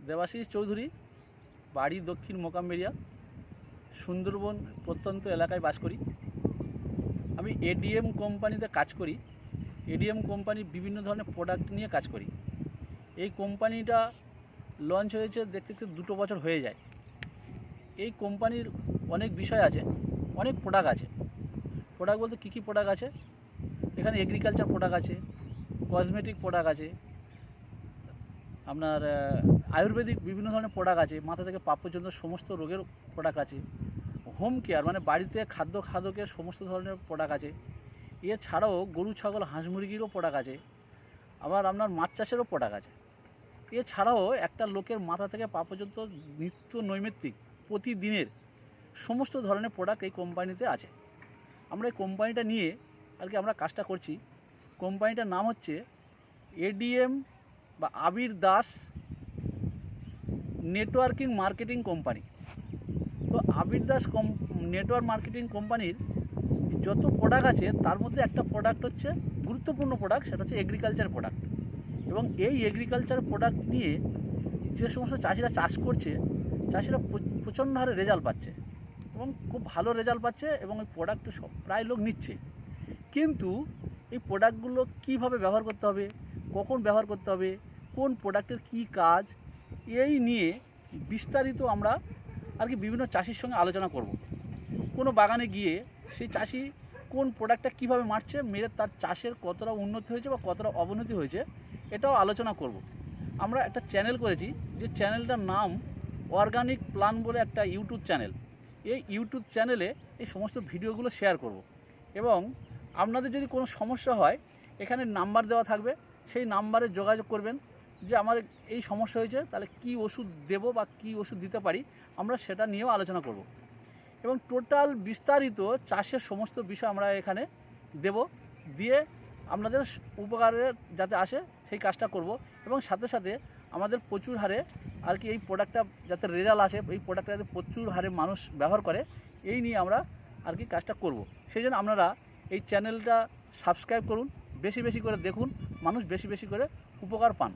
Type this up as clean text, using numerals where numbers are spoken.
দেবাশিস চৌধুরী, বাড়ি দক্ষিণ মোকামবেড়িয়া, সুন্দরবন প্রত্যন্ত এলাকায় বাস করি। আমি এডিএম কোম্পানিতে কাজ করি। এডিএম কোম্পানি বিভিন্ন ধরনের প্রোডাক্ট নিয়ে কাজ করি। এই কোম্পানিটা লঞ্চ হয়েছে দেখতে দেখতে 2 বছর হয়ে যায়। এই কোম্পানির অনেক বিষয় আছে, অনেক প্রোডাক্ট আছে। প্রোডাক্ট বলতে কী কী প্রোডাক্ট আছে, এখানে এগ্রিকালচার প্রোডাক্ট আছে, কসমেটিক প্রোডাক্ট আছে, আপনার আয়ুর্বেদিক বিভিন্ন ধরনের প্রোডাক্ট আছে, মাথা থেকে পা পর্যন্ত সমস্ত রোগের প্রোডাক্ট আছে, হোম কেয়ার মানে বাড়িতে খাদ্যকে সমস্ত ধরনের প্রোডাক্ট আছে। এছাড়াও গরু ছাগল হাঁস মুরগিরও প্রোডাক্ট আছে, আবার আপনার মাছ চাষেরও প্রোডাক্ট আছে। এছাড়াও একটা লোকের মাথা থেকে পা পর্যন্ত নিত্য নৈমিত্তিক প্রতিদিনের সমস্ত ধরনের প্রোডাক্ট এই কোম্পানিতে আছে। আমরা এই কোম্পানিটা নিয়ে আমরা কাজটা করছি। কোম্পানিটার নাম হচ্ছে এডিএম বা আবির দাস নেটওয়ার্কিং মার্কেটিং কোম্পানি। তো আবির দাস নেটওয়ার্ক মার্কেটিং কোম্পানির যত প্রোডাক্ট আছে তার মধ্যে একটা প্রোডাক্ট হচ্ছে গুরুত্বপূর্ণ প্রোডাক্ট, সেটা হচ্ছে এগ্রিকালচার প্রোডাক্ট। এবং এই এগ্রিকালচার প্রোডাক্ট নিয়ে যে সমস্ত চাষিরা চাষ করছে, চাষিরা প্রচণ্ড হারে রেজাল্ট পাচ্ছে এবং খুব ভালো রেজাল্ট পাচ্ছে এবং এই প্রোডাক্ট প্রায় লোক নিচ্ছে। কিন্তু এই প্রোডাক্টগুলো কীভাবে ব্যবহার করতে হবে, কখন ব্যবহার করতে হবে, কোন প্রোডাক্টের কী কাজ, এই নিয়ে বিস্তারিত আমরা বিভিন্ন চাষির সঙ্গে আলোচনা করব। কোনো বাগানে গিয়ে সেই চাষি কোন প্রোডাক্টটা কীভাবে মারছে, মেরে তার চাষের কতটা উন্নতি হয়েছে বা কতটা অবনতি হয়েছে, এটাও আলোচনা করব। আমরা একটা চ্যানেল করেছি, যে চ্যানেলটার নাম অর্গানিক প্ল্যান বলে একটা ইউটিউব চ্যানেল। এই ইউটিউব চ্যানেলে এই সমস্ত ভিডিওগুলো শেয়ার করব এবং আপনাদের যদি কোনো সমস্যা হয়, এখানে নাম্বার দেওয়া থাকবে, সেই নাম্বারে যোগাযোগ করবেন যে আমার এই সমস্যা হয়েছে, তাহলে কি ওষুধ দেব বা কি ওষুধ দিতে পারি, আমরা সেটা নিয়েও আলোচনা করব। এবং টোটাল বিস্তারিত চাষের সমস্ত বিষয় আমরা এখানে দেব, দিয়ে আপনাদের উপকারে যাতে আসে সেই কাজটা করব। এবং সাথে সাথে আমাদের প্রচুর হারে এই প্রোডাক্টটা যাতে রেজাল্ট আসে, এই প্রোডাক্টটা যাতে প্রচুর হারে মানুষ ব্যবহার করে, এই নিয়ে আমরা কাজটা করব। সেই জন্য আপনারা এই চ্যানেলটা সাবস্ক্রাইব করুন, বেশি বেশি করে দেখুন, মানুষ বেশি বেশি করে উপকার পান।